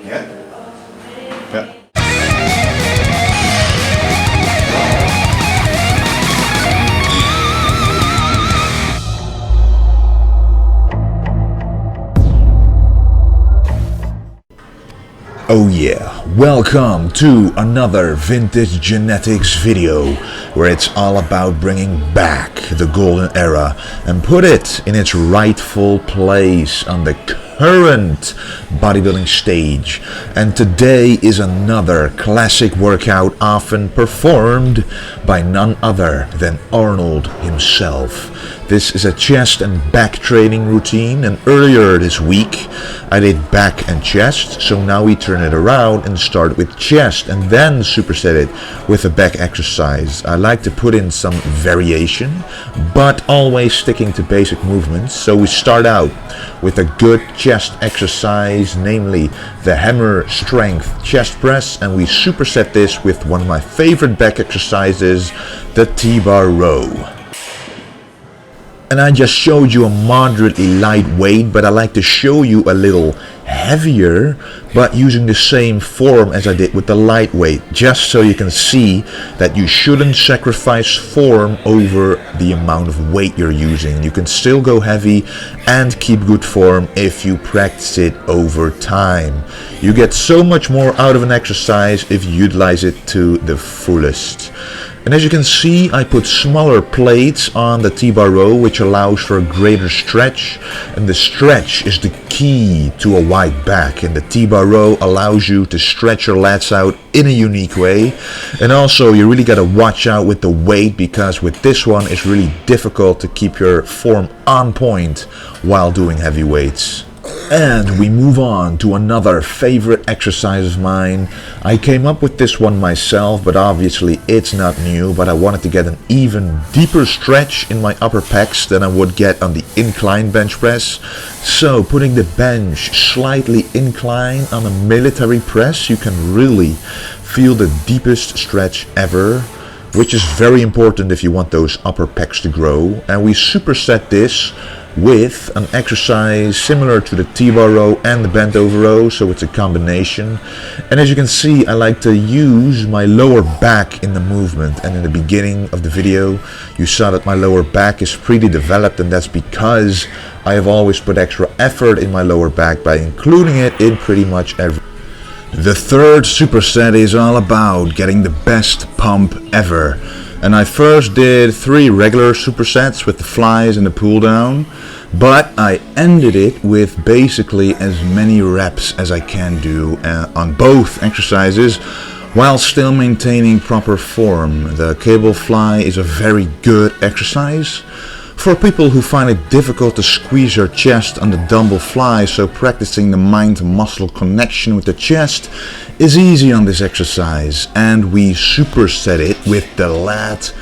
Yeah? Yeah. Oh yeah, welcome to another VintageGenetics video where it's all about bringing back the golden era and put it in its rightful place on the current bodybuilding stage. And today is another classic workout often performed by none other than Arnold himself. This is a chest and back training routine, and earlier this week I did back and chest, so now we turn it around and start with chest and then superset it with a back exercise. I like to put in some variation, but always sticking to basic movements. So we start out with a good chest exercise, namely the hammer strength chest press, and we superset this with one of my favorite back exercises, the T-bar row. And I just showed you a moderately light weight, but I like to show you a little heavier, but using the same form as I did with the lightweight, just so you can see that you shouldn't sacrifice form over the amount of weight you're using. You can still go heavy and keep good form if you practice it over time. You get so much more out of an exercise if you utilize it to the fullest. And as you can see, I put smaller plates on the T-bar row, which allows for a greater stretch, and the stretch is the key to a wide back, and the T-bar row allows you to stretch your lats out in a unique way. And also you really got to watch out with the weight, because with this one it's really difficult to keep your form on point while doing heavy weights. And we move on to another favorite exercise of mine. I came up with this one myself, but obviously it's not new, but I wanted to get an even deeper stretch in my upper pecs than I would get on the incline bench press. So putting the bench slightly incline on a military press, you can really feel the deepest stretch ever, which is very important if you want those upper pecs to grow. And we superset this with an exercise similar to the T-bar row and the bent over row, so it's a combination. And as you can see, I like to use my lower back in the movement, and in the beginning of the video you saw that my lower back is pretty developed, and that's because I have always put extra effort in my lower back by including it in pretty much every. The third superset is all about getting the best pump ever. And I first did 3 regular supersets with the flies and the pull down, but I ended it with basically as many reps as I can do on both exercises while still maintaining proper form. The cable fly is a very good exercise for people who find it difficult to squeeze your chest on the dumbbell fly, so practicing the mind-muscle connection with the chest is easy on this exercise. And we superset it with the lat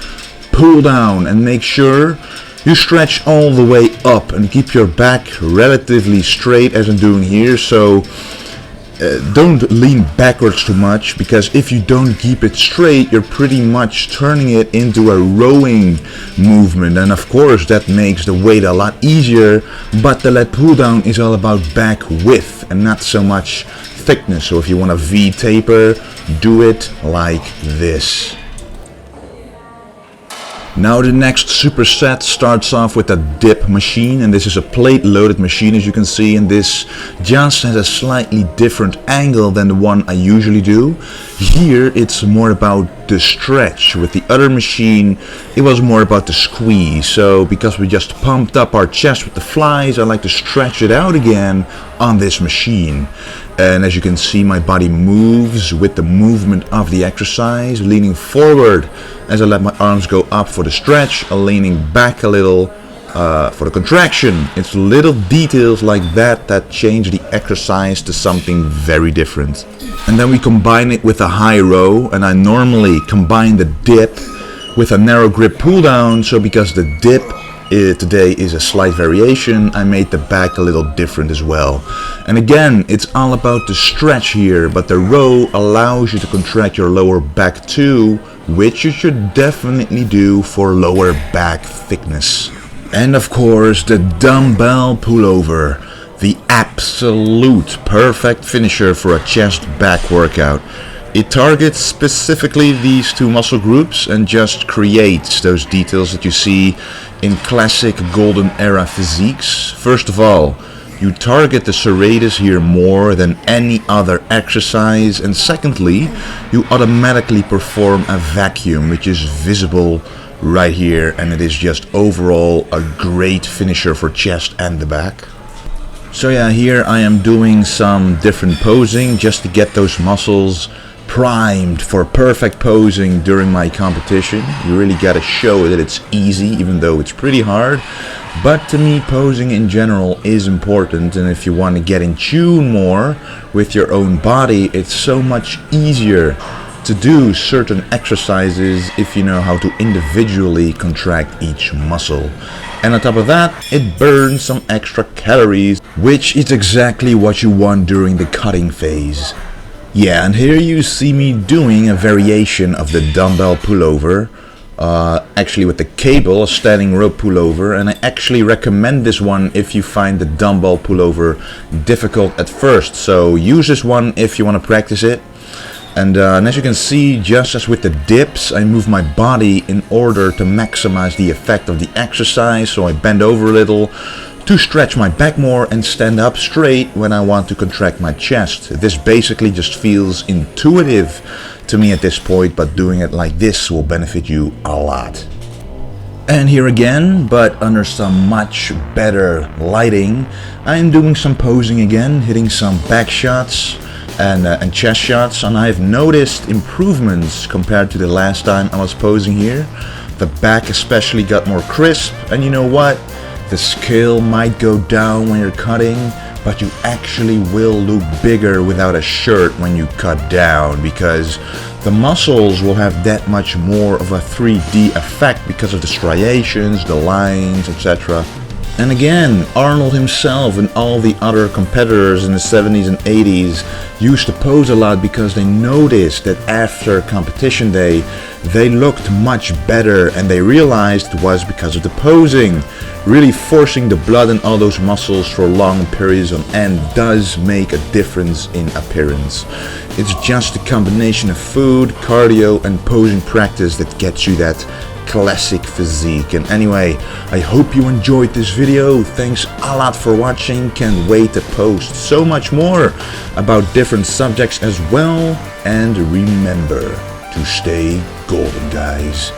pull down, and make sure you stretch all the way up and keep your back relatively straight as I'm doing here. So don't lean backwards too much, because if you don't keep it straight, you're pretty much turning it into a rowing movement, and of course that makes the weight a lot easier. But the lat pull down is all about back width and not so much thickness. So if you want a V taper, do it like this. Now the next superset starts off with a dip machine, and this is a plate loaded machine, as you can see, and this just has a slightly different angle than the one I usually do. Here it's more about the stretch. With the other machine it was more about the squeeze. So because we just pumped up our chest with the flies, I like to stretch it out again on this machine. And as you can see, my body moves with the movement of the exercise, leaning forward as I let my arms go up for the stretch, leaning back a little for the contraction. It's little details like that that change the exercise to something very different. And then we combine it with a high row, and I normally combine the dip with a narrow grip pull down. So because the dip today is a slight variation, I made the back a little different as well. And again, it's all about the stretch here, but the row allows you to contract your lower back too, which you should definitely do for lower back thickness. And of course, the dumbbell pullover. the absolute perfect finisher for a chest back workout. It targets specifically these two muscle groups and just creates those details that you see in classic golden era physiques. First of all, you target the serratus here more than any other exercise, and secondly, you automatically perform a vacuum, which is visible right here, and it is just overall a great finisher for chest and the back. So yeah, here I am doing some different posing just to get those muscles primed for perfect posing during my competition. You really gotta show that it's easy, even though it's pretty hard. But to me, posing in general is important, and if you want to get in tune more with your own body, it's so much easier to do certain exercises if you know how to individually contract each muscle. And on top of that, it burns some extra calories, which is exactly what you want during the cutting phase. Yeah, and here you see me doing a variation of the dumbbell pullover, actually with the cable, a standing rope pullover, and I actually recommend this one if you find the dumbbell pullover difficult at first. So use this one if you want to practice it. And as you can see, just as with the dips, I move my body in order to maximize the effect of the exercise. So I bend over a little to stretch my back more and stand up straight when I want to contract my chest. This basically just feels intuitive to me at this point, but doing it like this will benefit you a lot. And here again, but under some much better lighting, I'm doing some posing again, hitting some back shots and chest shots, and I've noticed improvements compared to the last time I was posing here. The back especially got more crisp, and you know what? The scale might go down when you're cutting, but you actually will look bigger without a shirt when you cut down, because the muscles will have that much more of a 3D effect because of the striations, the lines, etc. And again, Arnold himself and all the other competitors in the 70s and 80s used to pose a lot because they noticed that after competition day, they looked much better, and they realized it was because of the posing. Really forcing the blood in all those muscles for long periods on end does make a difference in appearance. It's just a combination of food, cardio, and posing practice that gets you that classic physique. And anyway, I hope you enjoyed this video. Thanks a lot for watching. Can't wait to post so much more about different subjects as well. And remember to stay golden, guys.